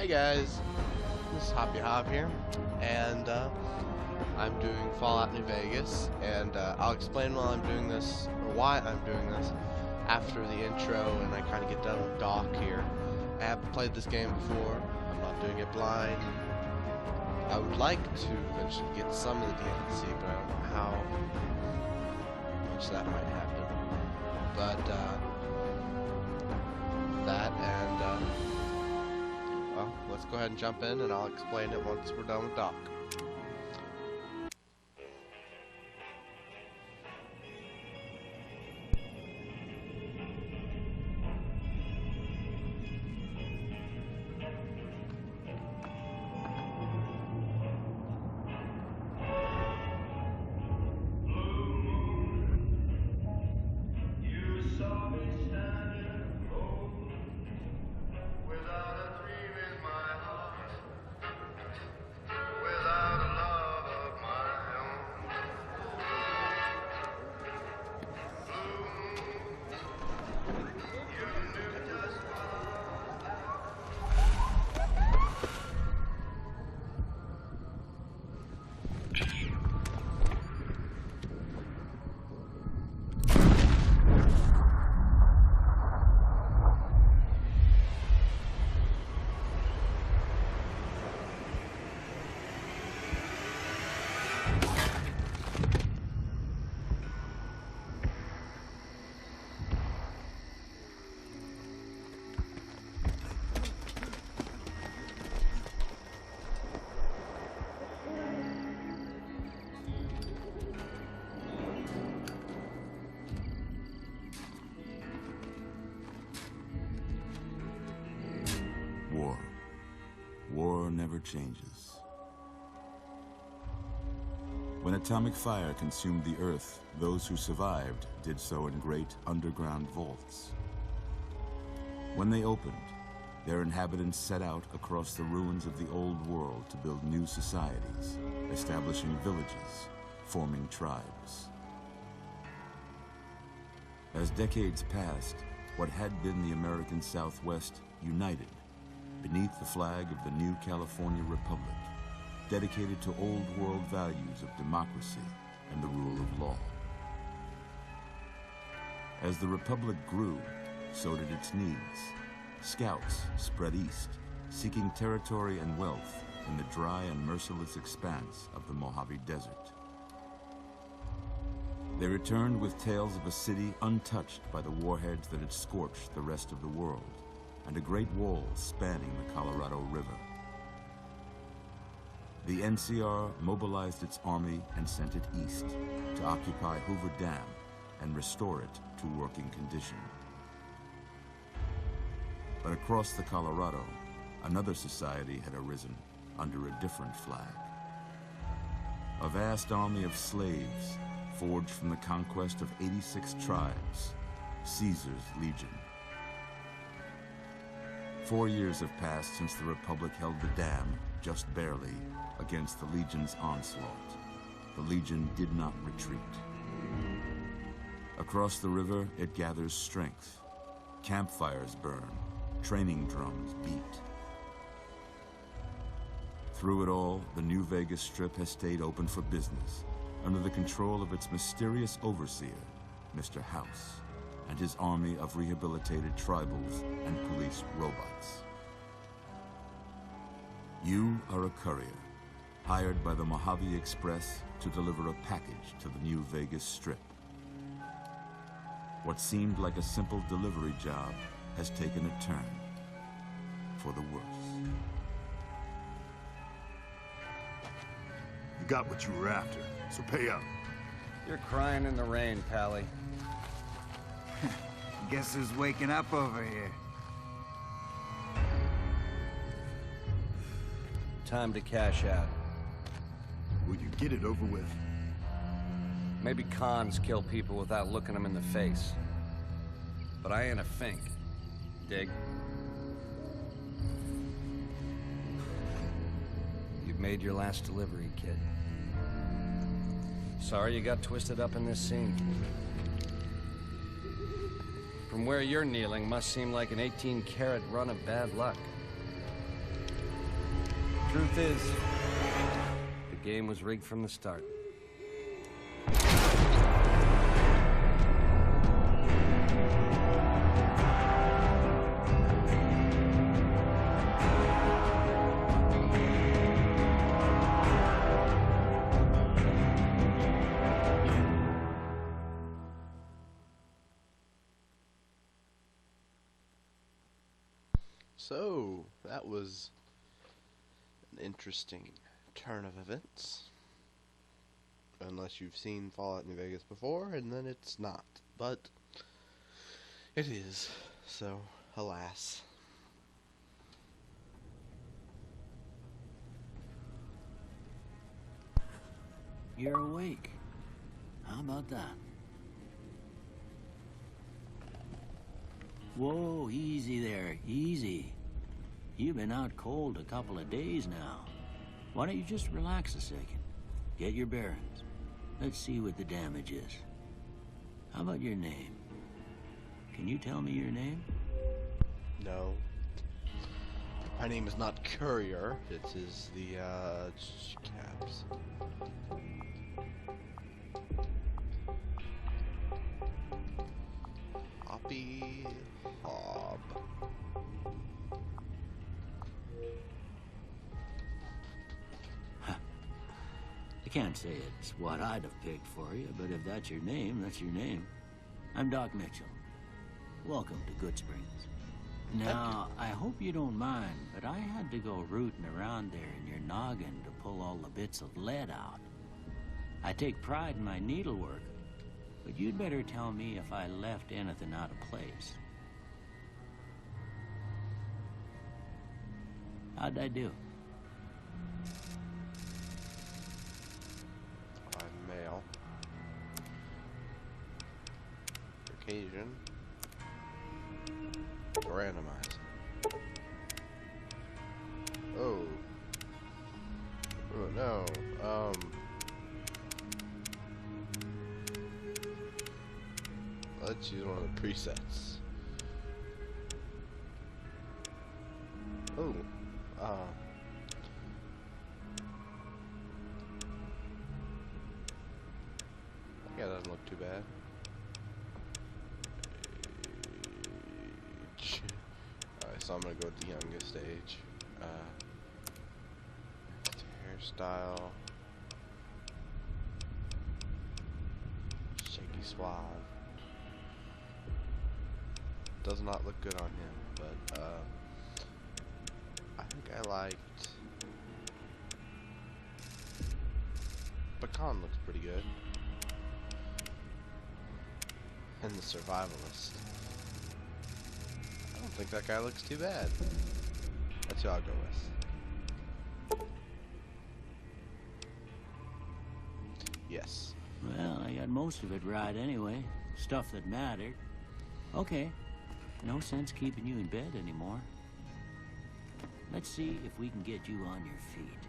Hey guys, this is Hoppy Hop here, and I'm doing Fallout New Vegas, and I'll explain while I'm doing this, or why I'm doing this, after the intro and I kind of get done with Doc here. I haven't played this game before, I'm not doing it blind. I would like to eventually get some of the DLC, but I don't know how much that might happen. But that and well, let's go ahead and jump in and I'll explain it once we're done with Doc. War. War never changes. When atomic fire consumed the Earth, those who survived did so in great underground vaults. When they opened, their inhabitants set out across the ruins of the old world to build new societies, establishing villages, forming tribes. As decades passed, what had been the American Southwest united beneath the flag of the new California Republic, dedicated to old world values of democracy and the rule of law. As the Republic grew, so did its needs. Scouts spread east, seeking territory and wealth in the dry and merciless expanse of the Mojave Desert. They returned with tales of a city untouched by the warheads that had scorched the rest of the world, and a great wall spanning the Colorado River. The NCR mobilized its army and sent it east to occupy Hoover Dam and restore it to working condition. But across the Colorado, another society had arisen under a different flag. A vast army of slaves forged from the conquest of 86 tribes, Caesar's Legion. 4 years have passed since the Republic held the dam, just barely, against the Legion's onslaught. The Legion did not retreat. Across the river, it gathers strength. Campfires burn, training drums beat. Through it all, the New Vegas Strip has stayed open for business, under the control of its mysterious overseer, Mr. House, and his army of rehabilitated tribals and police robots. You are a courier, hired by the Mojave Express to deliver a package to the New Vegas Strip. What seemed like a simple delivery job has taken a turn for the worse. You got what you were after, so pay up. You're crying in the rain, Pally. Guess who's waking up over here? Time to cash out. Will you get it over with? Maybe cons kill people without looking them in the face. But I ain't a fink. Dig? You've made your last delivery, kid. Sorry you got twisted up in this scene. From where you're kneeling must seem like an 18-carat run of bad luck. Truth is, the game was rigged from the start. So, that was an interesting turn of events. Unless you've seen Fallout New Vegas before, and then it's not. But, it is. So, alas. You're awake. How about that? Whoa, easy there, easy. You've been out cold a couple of days now. Why don't you just relax a second? Get your bearings. Let's see what the damage is. How about your name? Can you tell me your name? No. My name is not Courier. It is the, cabs. Hoppy Hob. I can't say it's what I'd have picked for you, but if that's your name, that's your name. I'm Doc Mitchell. Welcome to Goodsprings. Now, I hope you don't mind, but I had to go rooting around there in your noggin to pull all the bits of lead out. I take pride in my needlework, but you'd better tell me if I left anything out of place. How'd I do? I'm male. Caucasian. Randomize. Oh. Oh no. Let's use one of the presets. Oh. Yeah, that doesn't look too bad. Alright, so I'm gonna go with the youngest age. Hairstyle. Shaky suave. Does not look good on him, but I think I liked Pecan looks pretty good. And the survivalist. I don't think that guy looks too bad. That's who I'll go with. Yes. Well, I got most of it right anyway. Stuff that mattered. Okay. No sense keeping you in bed anymore. Let's see if we can get you on your feet.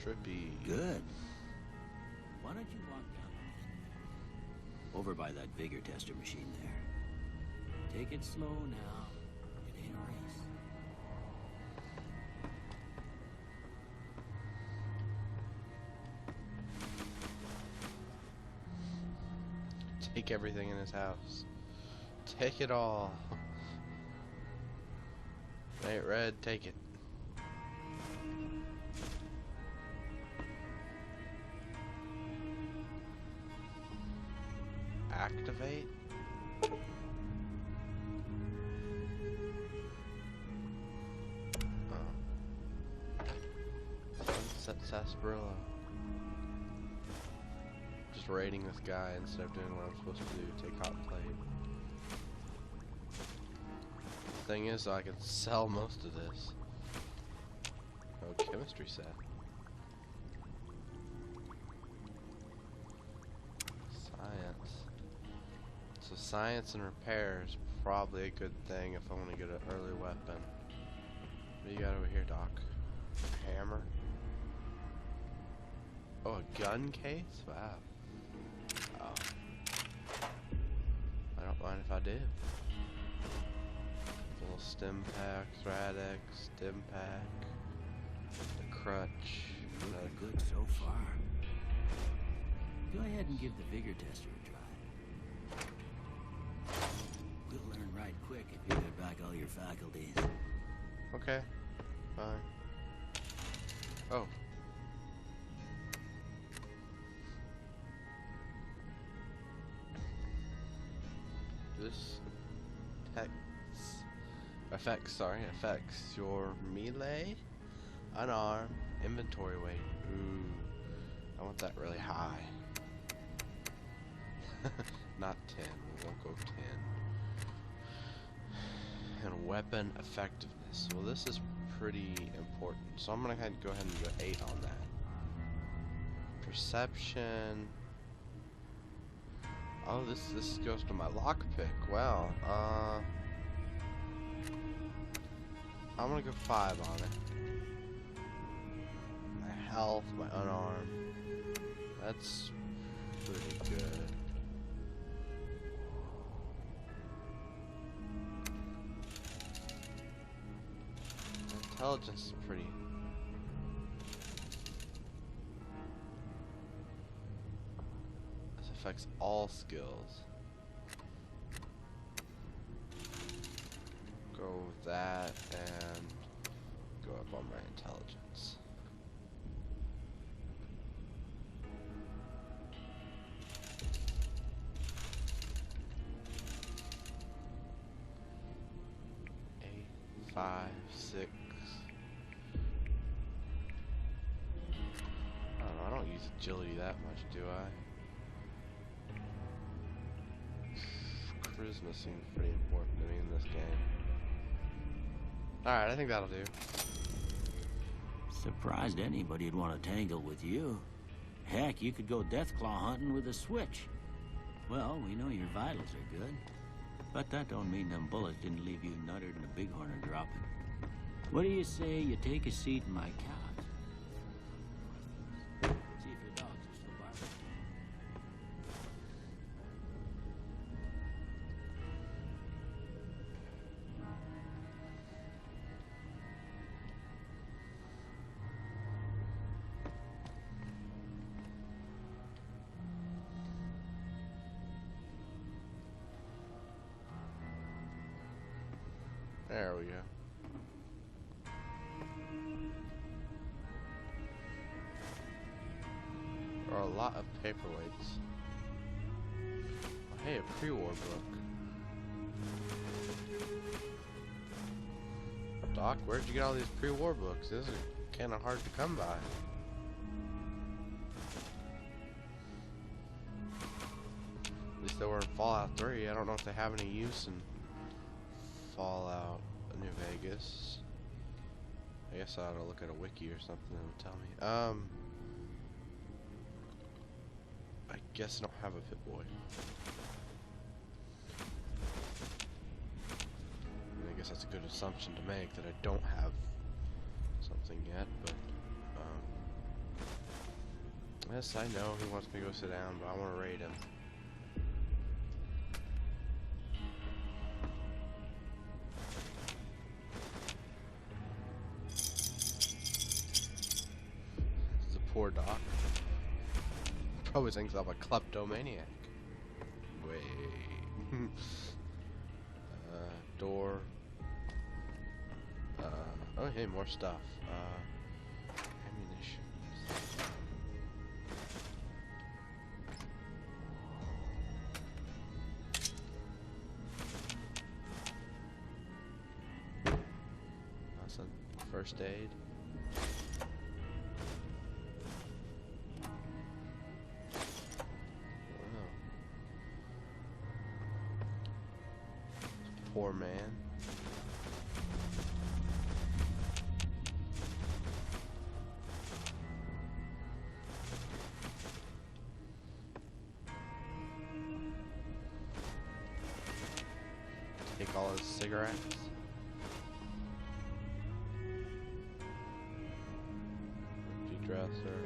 Trippy. Good. Why don't you walk down over by that vigor tester machine there? Take it slow now. It ain't a race. Take everything in his house. Take it all. Hey, Red, take it. Activate? Sunset Sarsaparilla. Just raiding this guy instead of doing what I'm supposed to do. Take hot plate. Thing is, I can sell most of this. Oh, chemistry set. Science. So science and repair is probably a good thing if I want to get an early weapon. What do you got over here, Doc? A hammer? Oh, a gun case? Wow. Oh. I don't mind if I do. A little Stimpack, Thradex, Stimpack, the Crutch. Looking good so far. Go ahead and give the vigor tester a try. We'll learn right quick if you get back all your faculties. Okay, fine. Oh. This affects your melee, unarmed, inventory weight. Ooh, I want that really high. Not 10, we won't go 10. And weapon effectiveness. Well, this is pretty important, so I'm gonna go ahead and go 8 on that. Perception. Oh, this goes to my lockpick. Wow. I'm gonna go 5 on it. My health, my unarmed. That's pretty good. Intelligence is pretty. This affects all skills. Go with that and go up on my intelligence. Eight, 5, 6. I don't use agility that much, do I? Charisma seems pretty important to me in this game. Alright, I think that'll do. Surprised anybody'd want to tangle with you. Heck, you could go Deathclaw hunting with a switch. Well, we know your vitals are good. But that don't mean them bullets didn't leave you nuttered and a bighorn are dropping. What do you say you take a seat in my couch? See if your dogs are still barking. There we go. There are a lot of paperweights. Oh, hey, a pre-war book. Doc, where'd you get all these pre-war books? This is kind of hard to come by. At least they were in Fallout 3. I don't know if they have any use in Fallout New Vegas. I guess I ought to look at a wiki or something that would tell me. I guess I don't have a Pip-Boy. I guess that's a good assumption to make, that I don't have something yet, but yes, I know he wants me to go sit down, but I want to raid him. Poor Doc. Probably thinks I'm a kleptomaniac. Wait. Door. Oh, hey, more stuff. Ammunition. Awesome. First aid. Poor man. Take all his cigarettes. Empty dresser.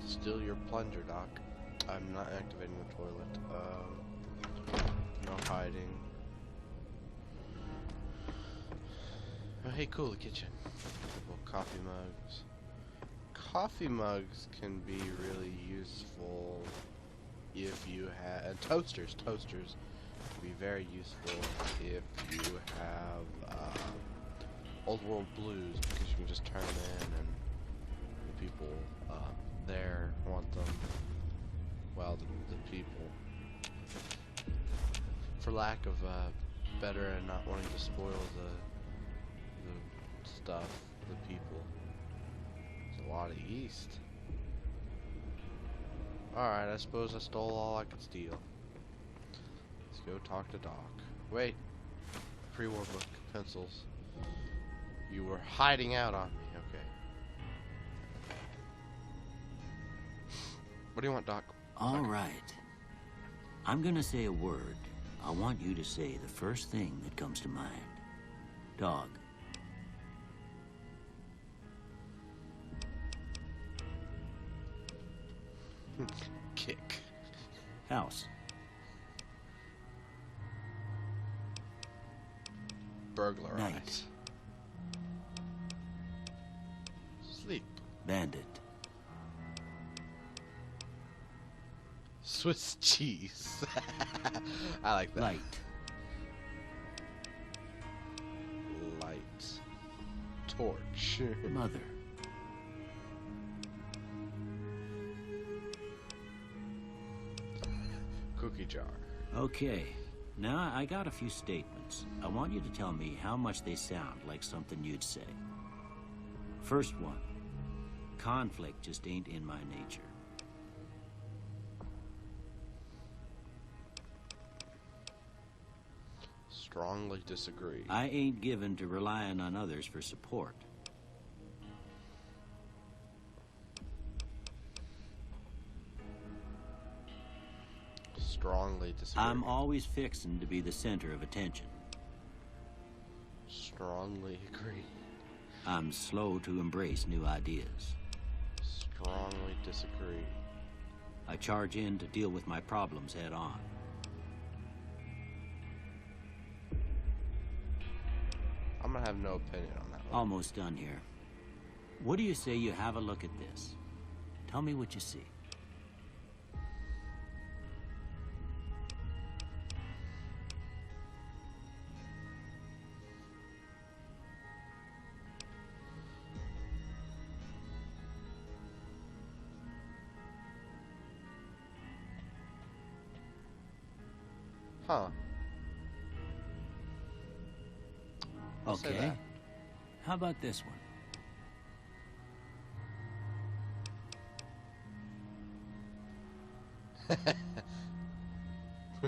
Steal your plunger, Doc. I'm not activating the toilet. No hiding. Oh, hey, cool, the kitchen. Couple coffee mugs. Coffee mugs can be really useful if you have... And toasters. Toasters can be very useful if you have Old World Blues, because you can just turn them in and the people there want them. Well, the people, for lack of better and not wanting to spoil the stuff, the people. There's a lot of yeast. Alright, I suppose I stole all I could steal. Let's go talk to Doc. Wait. Pre-war book, pencils. You were hiding out on me, okay. What do you want, Doc? All right. I'm gonna say a word. I want you to say the first thing that comes to mind. Dog. Kick. House. Burglarize. Night. Sleep. Bandit. Swiss cheese. I like that. Light. Light. Torch. Mother. Cookie jar. Okay. Now I got a few statements. I want you to tell me how much they sound like something you'd say. First one. Conflict just ain't in my nature. Strongly disagree. I ain't given to relying on others for support. Strongly disagree. I'm always fixin' to be the center of attention. Strongly agree. I'm slow to embrace new ideas. Strongly disagree. I charge in to deal with my problems head on. I'm gonna have no opinion on that one. Almost done here. What do you say you have a look at this? Tell me what you see. Huh. I'll say Okay. that. How about this one?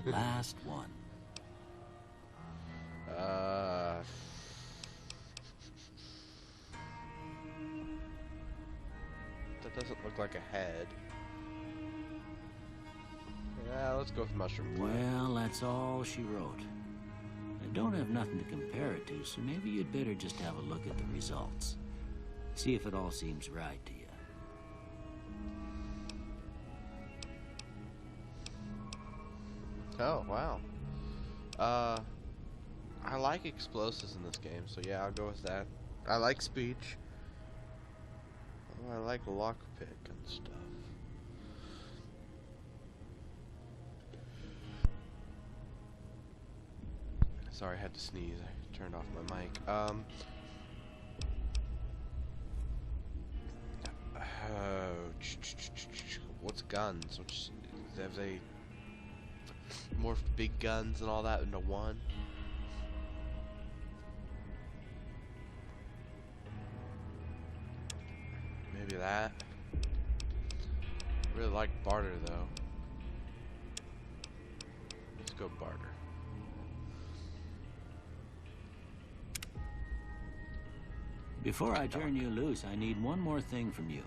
Last one. That doesn't look like a head. Yeah, let's go with mushroom plant. Well, that's all she wrote. I don't have nothing to compare it to, so maybe you'd better just have a look at the results. See if it all seems right to you. Oh, wow. I like explosives in this game, so yeah, I'll go with that. I like speech. Oh, I like lockpick and stuff. Sorry, I had to sneeze. I turned off my mic. What's guns? Have they morphed big guns and all that into one? Maybe that. I really like barter though. Let's go barter. Before I turn you loose, I need one more thing from you.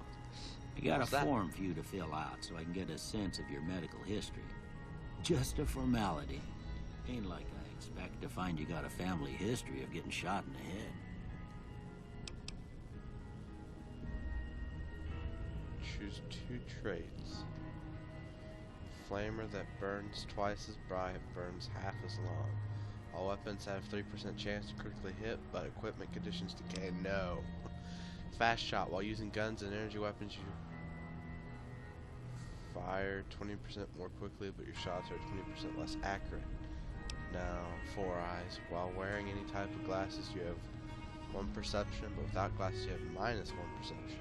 I got What's a that? form for you to fill out so I can get a sense of your medical history. Just a formality. Ain't like I expect to find you got a family history of getting shot in the head. Choose 2 traits. flamer that burns twice as bright, burns half as long. All weapons have 3% chance to critically hit, but equipment conditions decay. No. Fast shot. While using guns and energy weapons, you fire 20% more quickly, but your shots are 20% less accurate. Now, Four Eyes. While wearing any type of glasses, you have 1 perception, but without glasses, you have -1 perception.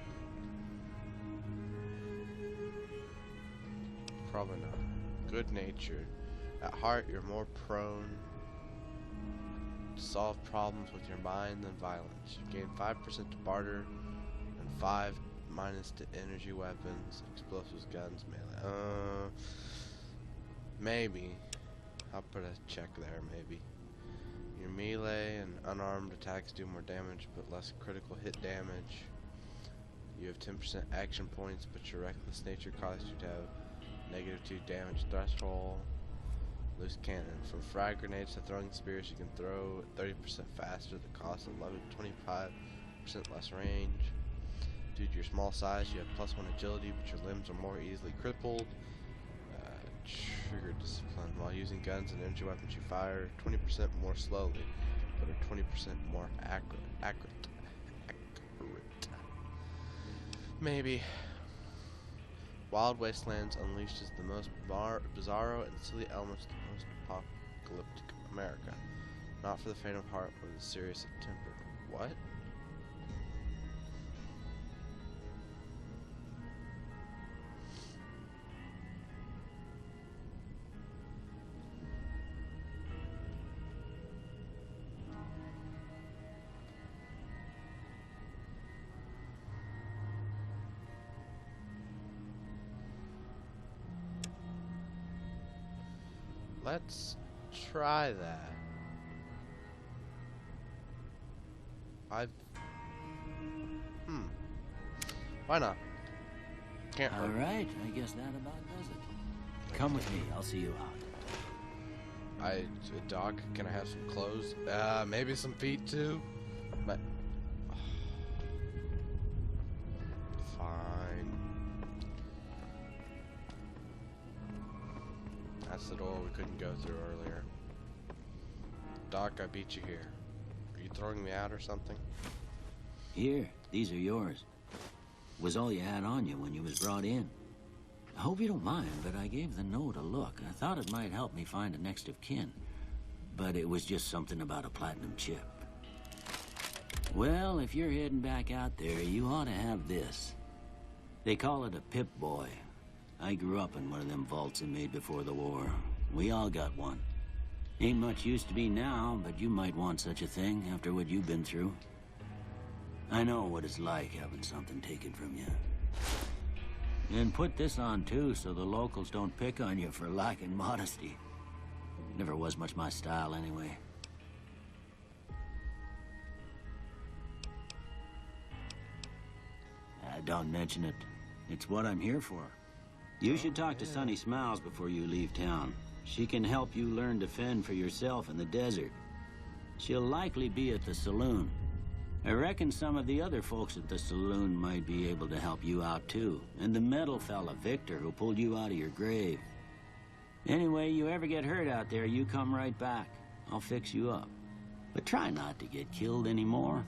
Probably not. Good natured. At heart, you're more prone to solve problems with your mind than violence. You gain 5% to barter and 5 minus to energy weapons, explosives, guns, melee. Maybe. I'll put a check there, maybe. Your melee and unarmed attacks do more damage, but less critical hit damage. You have 10% action points, but your reckless nature causes you to have -2 damage threshold. Loose cannon. From frag grenades to throwing spears, you can throw 30% faster. The cost of 25% less range. Due to your small size, you have +1 agility, but your limbs are more easily crippled. Trigger discipline. While using guns and energy weapons, you fire 20% more slowly, but are 20% more accurate. Maybe. Wild Wastelands unleashes the most bizarro and silly elements of the post-apocalyptic America. Not for the faint of heart or the serious of temper. What? Let's try that. Why not? Can't hurt. Alright, I guess that about does it. Come with me, I'll see you out. Doc, can I have some clothes? Maybe some feet too? But fine. That's the door we couldn't go through earlier. Doc, I beat you here. Are you throwing me out or something? Here, these are yours. Was all you had on you when you was brought in. I hope you don't mind, but I gave the note a look. I thought it might help me find a next of kin. But it was just something about a platinum chip. Well, if you're heading back out there, you ought to have this. They call it a Pip-Boy. I grew up in one of them vaults they made before the war. We all got one. Ain't much use to be now, but you might want such a thing after what you've been through. I know what it's like having something taken from you. And put this on too, so the locals don't pick on you for lacking modesty. Never was much my style anyway. Don't mention it. It's what I'm here for. You should talk to Sunny Smiles before you leave town. She can help you learn to fend for yourself in the desert. She'll likely be at the saloon. I reckon some of the other folks at the saloon might be able to help you out too. And the metal fella, Victor, who pulled you out of your grave. Anyway, you ever get hurt out there, you come right back. I'll fix you up. But try not to get killed anymore.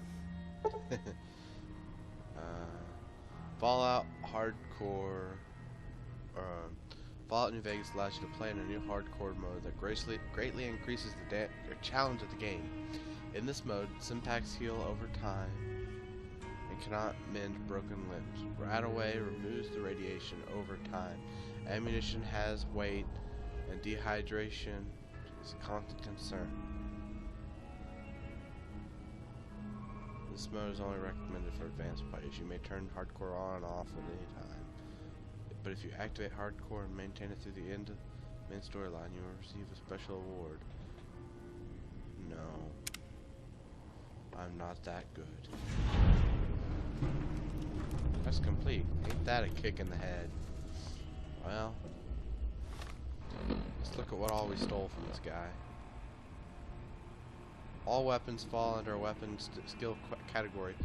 Fallout Hardcore. Fallout New Vegas allows you to play in a new hardcore mode that greatly increases the challenge of the game. In this mode, Simpacts heal over time and cannot mend broken limbs. Radaway removes the radiation over time. Ammunition has weight, and dehydration is a constant concern. This mode is only recommended for advanced players. You may turn hardcore on and off at any time. But if you activate hardcore and maintain it through the end of the main storyline, you will receive a special award. No. I'm not that good. That's complete. Ain't that a kick in the head? Well, let's look at what all we stole from this guy. All weapons fall under a weapons skill category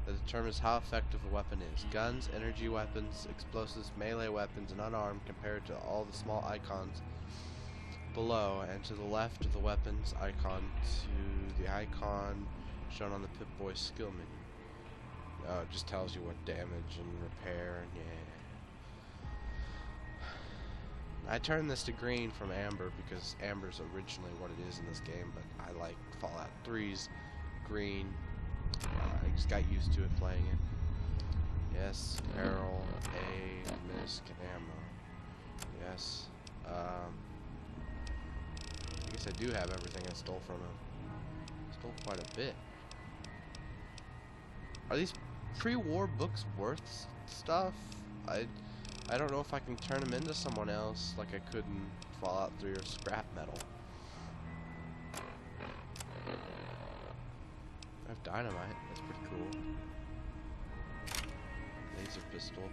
that determines how effective a weapon is. Guns, energy weapons, explosives, melee weapons, and unarmed compared to all the small icons below, and to the left of the weapons icon to the icon shown on the Pip-Boy skill menu. Oh, it just tells you what damage and repair, and yeah. I turned this to green from amber because amber's originally what it is in this game, but I like Fallout 3's green. I just got used to it playing it. Yes, barrel, A, misc, ammo. Yes. I guess I do have everything I stole from him. Stole quite a bit. Are these pre-war books worth stuff? I don't know if I can turn them into someone else like I could in Fallout 3 or scrap metal. I have dynamite. That's pretty cool. Laser pistol.